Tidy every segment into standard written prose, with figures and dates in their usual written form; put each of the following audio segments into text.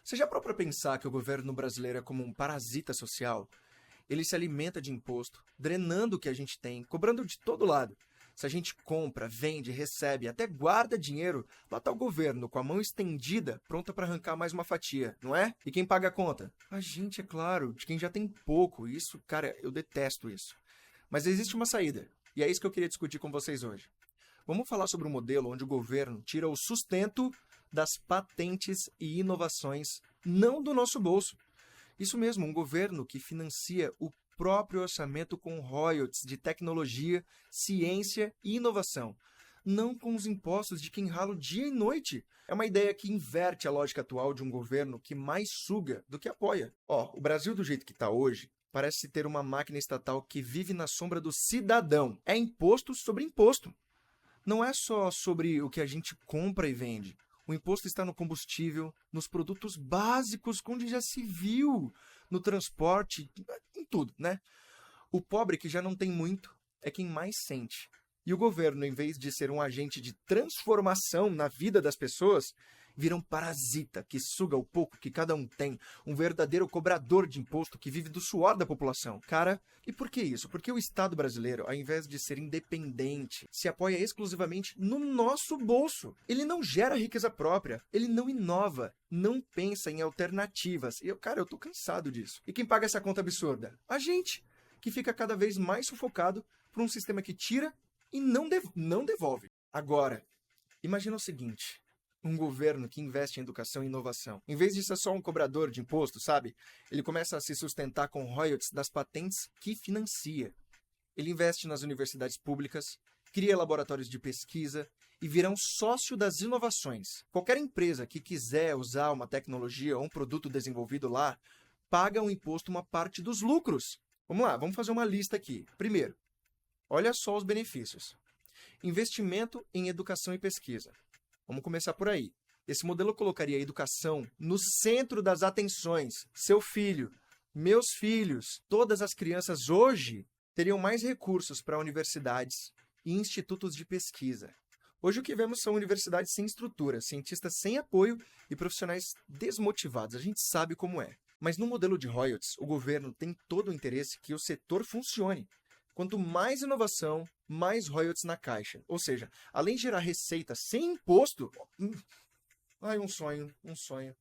Você já parou para pensar que o governo brasileiro é como um parasita social? Ele se alimenta de imposto, drenando o que a gente tem, cobrando de todo lado. Se a gente compra, vende, recebe, até guarda dinheiro, lá tá o governo com a mão estendida, pronta para arrancar mais uma fatia, não é? E quem paga a conta? A gente, é claro, de quem já tem pouco. Isso, cara, eu detesto isso. Mas existe uma saída, e é isso que eu queria discutir com vocês hoje. Vamos falar sobre um modelo onde o governo tira o sustento das patentes e inovações, não do nosso bolso. Isso mesmo, um governo que financia o próprio orçamento com royalties de tecnologia, ciência e inovação, não com os impostos de quem rala dia e noite. É uma ideia que inverte a lógica atual de um governo que mais suga do que apoia. O Brasil do jeito que está hoje parece ter uma máquina estatal que vive na sombra do cidadão. É imposto sobre imposto. Não é só sobre o que a gente compra e vende. O imposto está no combustível, nos produtos básicos, onde já se viu, no transporte, em tudo, né? O pobre que já não tem muito é quem mais sente. E o governo, em vez de ser um agente de transformação na vida das pessoas, vira um parasita que suga o pouco que cada um tem, um verdadeiro cobrador de imposto que vive do suor da população. Cara, e por que isso? Porque o Estado brasileiro, ao invés de ser independente, se apoia exclusivamente no nosso bolso. Ele não gera riqueza própria, ele não inova, não pensa em alternativas. E eu tô cansado disso. E quem paga essa conta absurda? A gente, que fica cada vez mais sufocado por um sistema que tira e não devolve. Agora, imagina o seguinte: um governo que investe em educação e inovação. Em vez de ser só um cobrador de imposto, sabe? Ele começa a se sustentar com royalties das patentes que financia. Ele investe nas universidades públicas, cria laboratórios de pesquisa e vira um sócio das inovações. Qualquer empresa que quiser usar uma tecnologia ou um produto desenvolvido lá, paga um imposto uma parte dos lucros. Vamos lá, vamos fazer uma lista aqui. Primeiro, olha só os benefícios. Investimento em educação e pesquisa. Vamos começar por aí. Esse modelo colocaria a educação no centro das atenções. Seu filho, meus filhos, todas as crianças hoje teriam mais recursos para universidades e institutos de pesquisa. Hoje o que vemos são universidades sem estrutura, cientistas sem apoio e profissionais desmotivados. A gente sabe como é. Mas no modelo de royalties, o governo tem todo o interesse que o setor funcione. Quanto mais inovação, mais royalties na caixa. Ou seja, além de gerar receita sem imposto... um sonho.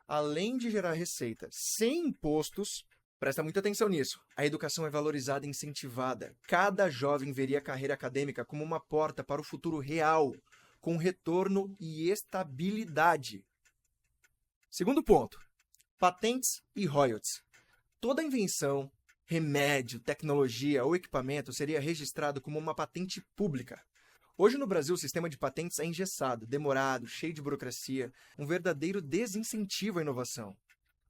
Além de gerar receita sem impostos, presta muita atenção nisso. A educação é valorizada e incentivada. Cada jovem veria a carreira acadêmica como uma porta para o futuro real, com retorno e estabilidade. Segundo ponto, patentes e royalties. Toda invenção, remédio, tecnologia ou equipamento seria registrado como uma patente pública. Hoje no Brasil o sistema de patentes é engessado, demorado, cheio de burocracia, um verdadeiro desincentivo à inovação.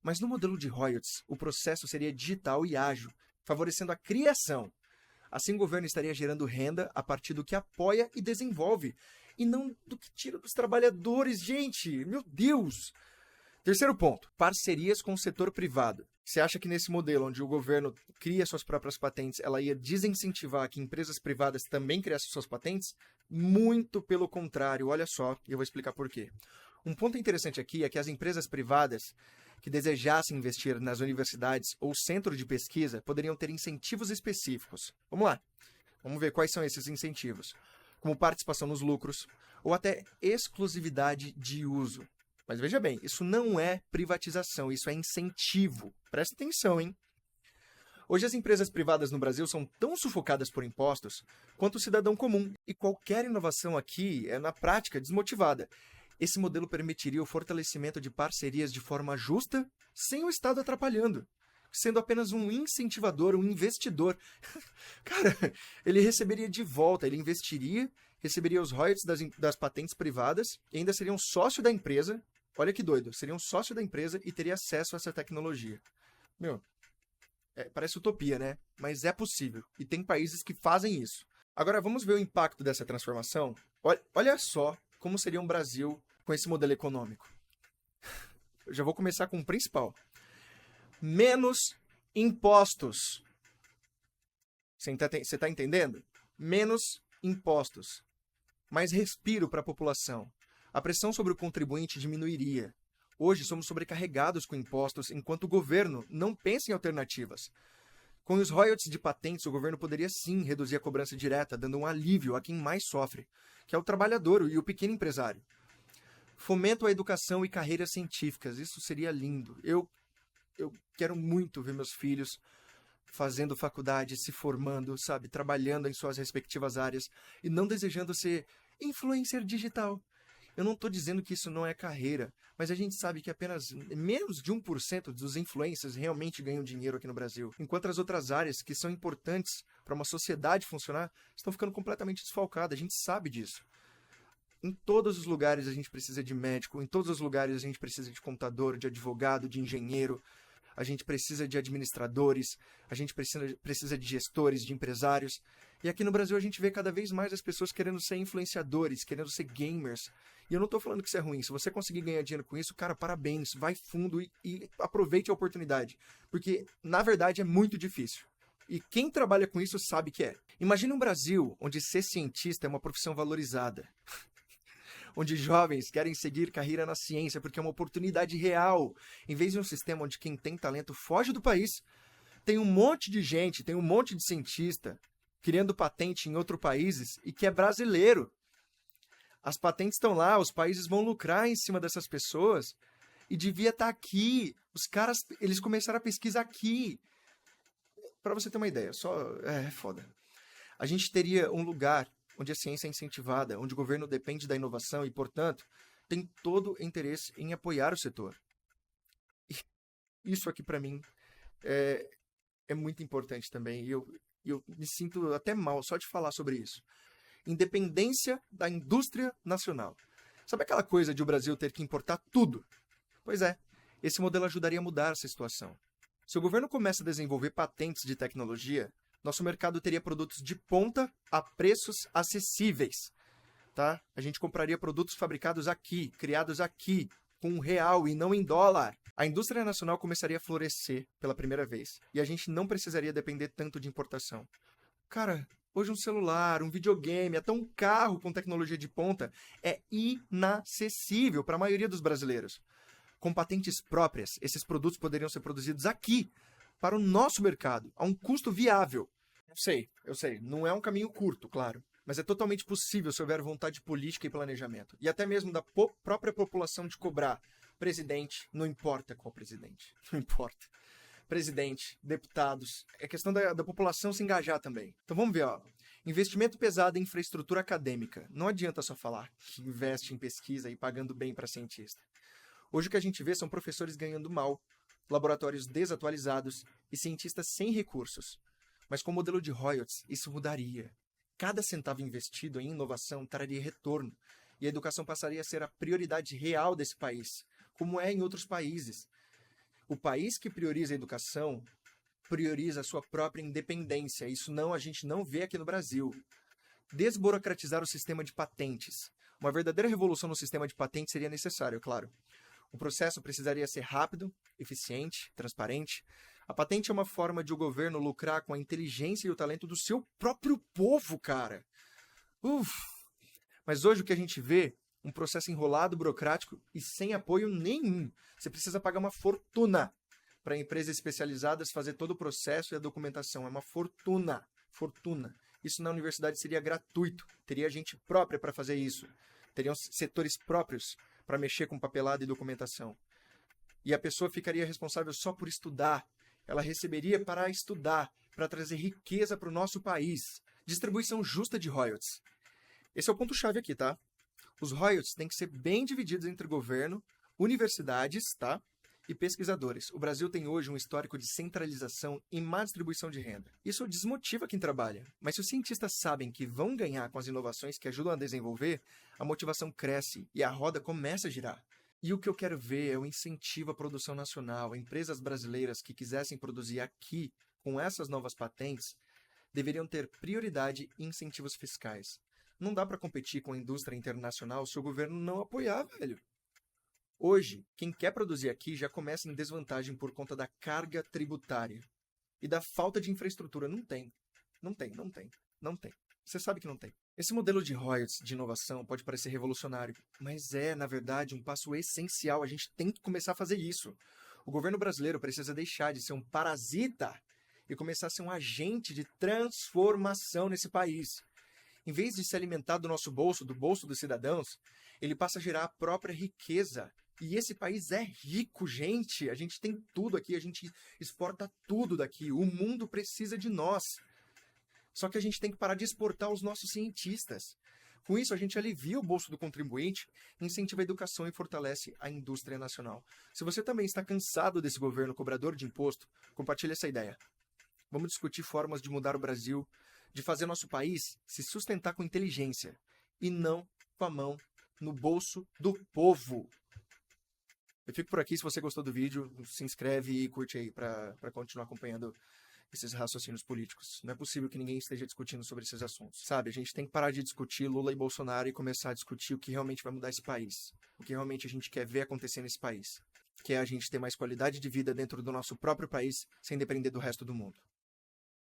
Mas no modelo de royalties, o processo seria digital e ágil, favorecendo a criação. Assim o governo estaria gerando renda a partir do que apoia e desenvolve, e não do que tira dos trabalhadores. Gente, meu Deus! Terceiro ponto, parcerias com o setor privado. Você acha que nesse modelo, onde o governo cria suas próprias patentes, ela ia desincentivar que empresas privadas também criassem suas patentes? Muito pelo contrário, olha só, e eu vou explicar por quê. Um ponto interessante aqui é que as empresas privadas que desejassem investir nas universidades ou centro de pesquisa poderiam ter incentivos específicos. Vamos lá, vamos ver quais são esses incentivos. Como participação nos lucros ou até exclusividade de uso. Mas veja bem, isso não é privatização, isso é incentivo. Presta atenção, hein? Hoje as empresas privadas no Brasil são tão sufocadas por impostos quanto o cidadão comum. E qualquer inovação aqui é, na prática, desmotivada. Esse modelo permitiria o fortalecimento de parcerias de forma justa, sem o Estado atrapalhando, sendo apenas um incentivador, um investidor. Cara, ele receberia de volta, ele investiria, receberia os royalties das patentes privadas e ainda seria um sócio da empresa. Olha que doido, seria um sócio da empresa e teria acesso a essa tecnologia. Parece utopia, né? Mas é possível. E tem países que fazem isso. Agora vamos ver o impacto dessa transformação. Olha só como seria um Brasil com esse modelo econômico. Eu já vou começar com o principal. Menos impostos. Você está entendendo? Menos impostos. Mais respiro para a população. A pressão sobre o contribuinte diminuiria. Hoje somos sobrecarregados com impostos, enquanto o governo não pensa em alternativas. Com os royalties de patentes, o governo poderia sim reduzir a cobrança direta, dando um alívio a quem mais sofre, que é o trabalhador e o pequeno empresário. Fomento a educação e carreiras científicas, isso seria lindo. Eu quero muito ver meus filhos fazendo faculdade, se formando, sabe, trabalhando em suas respectivas áreas e não desejando ser influencer digital. Eu não estou dizendo que isso não é carreira, mas a gente sabe que apenas menos de 1% dos influencers realmente ganham dinheiro aqui no Brasil, enquanto as outras áreas que são importantes para uma sociedade funcionar estão ficando completamente desfalcadas. A gente sabe disso. Em todos os lugares a gente precisa de médico, em todos os lugares a gente precisa de contador, de advogado, de engenheiro, a gente precisa de administradores, a gente precisa de gestores, de empresários. E aqui no Brasil a gente vê cada vez mais as pessoas querendo ser influenciadores, querendo ser gamers. E eu não tô falando que isso é ruim. Se você conseguir ganhar dinheiro com isso, cara, parabéns, vai fundo e aproveite a oportunidade. Porque, na verdade, é muito difícil. E quem trabalha com isso sabe que é. Imagina um Brasil onde ser cientista é uma profissão valorizada. Onde jovens querem seguir carreira na ciência porque é uma oportunidade real. Em vez de um sistema onde quem tem talento foge do país, tem um monte de gente, tem um monte de cientista criando patente em outros países e que é brasileiro. As patentes estão lá, os países vão lucrar em cima dessas pessoas e devia estar aqui. Os caras, eles começaram a pesquisa aqui. Para você ter uma ideia, é foda. A gente teria um lugar onde a ciência é incentivada, onde o governo depende da inovação e, portanto, tem todo o interesse em apoiar o setor. E isso aqui, para mim, é muito importante também. E eu me sinto até mal só de falar sobre isso. Independência da indústria nacional. Sabe aquela coisa de o Brasil ter que importar tudo? Pois é, esse modelo ajudaria a mudar essa situação. Se o governo começa a desenvolver patentes de tecnologia, nosso mercado teria produtos de ponta a preços acessíveis. Tá? A gente compraria produtos fabricados aqui, criados aqui, com R$ e não em dólar. A indústria nacional começaria a florescer pela primeira vez. E a gente não precisaria depender tanto de importação. Cara, hoje um celular, um videogame, até um carro com tecnologia de ponta é inacessível para a maioria dos brasileiros. Com patentes próprias, esses produtos poderiam ser produzidos aqui, para o nosso mercado, a um custo viável. Eu sei, não é um caminho curto, claro, mas é totalmente possível se houver vontade política e planejamento. E até mesmo da própria população de cobrar. Presidente, não importa qual presidente, não importa. Presidente, deputados, é questão da população se engajar também. Então vamos ver, ó. Investimento pesado em infraestrutura acadêmica. Não adianta só falar que investe em pesquisa e pagando bem para cientista. Hoje o que a gente vê são professores ganhando mal, laboratórios desatualizados e cientistas sem recursos. Mas com o modelo de royalties, isso mudaria. Cada centavo investido em inovação traria retorno, e a educação passaria a ser a prioridade real desse país, como é em outros países. O país que prioriza a educação prioriza a sua própria independência. Isso a gente não vê aqui no Brasil. Desburocratizar o sistema de patentes. Uma verdadeira revolução no sistema de patentes seria necessário, claro. O processo precisaria ser rápido, eficiente, transparente. A patente é uma forma de o governo lucrar com a inteligência e o talento do seu próprio povo, cara. Mas hoje o que a gente vê, um processo enrolado, burocrático e sem apoio nenhum. Você precisa pagar uma fortuna para empresas especializadas fazer todo o processo e a documentação. É uma fortuna. Fortuna. Isso na universidade seria gratuito. Teria gente própria para fazer isso. Teriam setores próprios para mexer com papelada e documentação. E a pessoa ficaria responsável só por estudar. Ela receberia para estudar, para trazer riqueza para o nosso país. Distribuição justa de royalties. Esse é o ponto-chave aqui, tá? Os royalties têm que ser bem divididos entre governo, universidades, tá? E pesquisadores. O Brasil tem hoje um histórico de centralização e má distribuição de renda. Isso desmotiva quem trabalha. Mas se os cientistas sabem que vão ganhar com as inovações que ajudam a desenvolver, a motivação cresce e a roda começa a girar. E o que eu quero ver é o incentivo à produção nacional. Empresas brasileiras que quisessem produzir aqui com essas novas patentes deveriam ter prioridade e incentivos fiscais. Não dá para competir com a indústria internacional se o governo não apoiar, velho. Hoje, quem quer produzir aqui já começa em desvantagem por conta da carga tributária e da falta de infraestrutura. Não tem. Você sabe que não tem. Esse modelo de royalties de inovação pode parecer revolucionário, mas é, na verdade, um passo essencial. A gente tem que começar a fazer isso. O governo brasileiro precisa deixar de ser um parasita e começar a ser um agente de transformação nesse país. Em vez de se alimentar do nosso bolso, do bolso dos cidadãos, ele passa a gerar a própria riqueza. E esse país é rico, gente. A gente tem tudo aqui, a gente exporta tudo daqui. O mundo precisa de nós. Só que a gente tem que parar de exportar os nossos cientistas. Com isso, a gente alivia o bolso do contribuinte, incentiva a educação e fortalece a indústria nacional. Se você também está cansado desse governo cobrador de imposto, compartilhe essa ideia. Vamos discutir formas de mudar o Brasil, de fazer nosso país se sustentar com inteligência e não com a mão no bolso do povo. Eu fico por aqui. Se você gostou do vídeo, se inscreve e curte aí para continuar acompanhando esses raciocínios políticos. Não é possível que ninguém esteja discutindo sobre esses assuntos. Sabe, a gente tem que parar de discutir Lula e Bolsonaro e começar a discutir o que realmente vai mudar esse país. O que realmente a gente quer ver acontecer nesse país. Que é a gente ter mais qualidade de vida dentro do nosso próprio país, sem depender do resto do mundo.